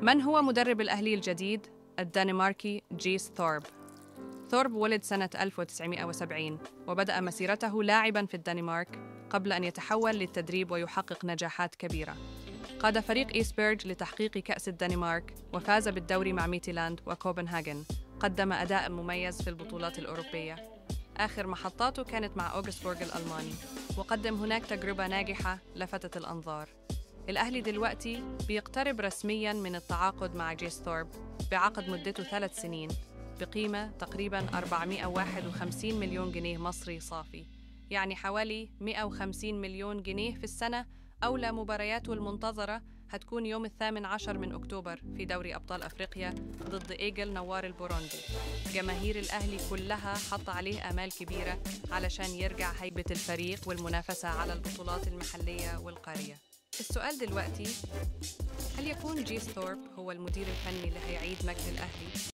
من هو مدرب الأهلي الجديد؟ الدنماركي جيس ثورب. ثورب ولد سنة 1970 وبدأ مسيرته لاعباً في الدنمارك قبل أن يتحول للتدريب ويحقق نجاحات كبيرة. قاد فريق إيسبيرج لتحقيق كأس الدنمارك وفاز بالدوري مع ميتيلاند وكوبنهاغن. قدم أداء مميز في البطولات الأوروبية. آخر محطاته كانت مع أوغسبورغ الألماني، وقدم هناك تجربة ناجحة لفتت الأنظار. الأهلي دلوقتي بيقترب رسمياً من التعاقد مع جيس ثورب بعقد مدته 3 سنين بقيمة تقريباً 451 مليون جنيه مصري صافي، يعني حوالي 150 مليون جنيه في السنة. أولى مبارياته المنتظرة هتكون يوم 18 من أكتوبر في دوري أبطال أفريقيا ضد إيجل نوار البوروندي. جماهير الأهلي كلها حط عليه آمال كبيرة علشان يرجع هيبة الفريق والمنافسة على البطولات المحلية والقارية. السؤال دلوقتي، هل يكون جيس ثورب هو المدير الفني اللي هيعيد مجد الأهلي؟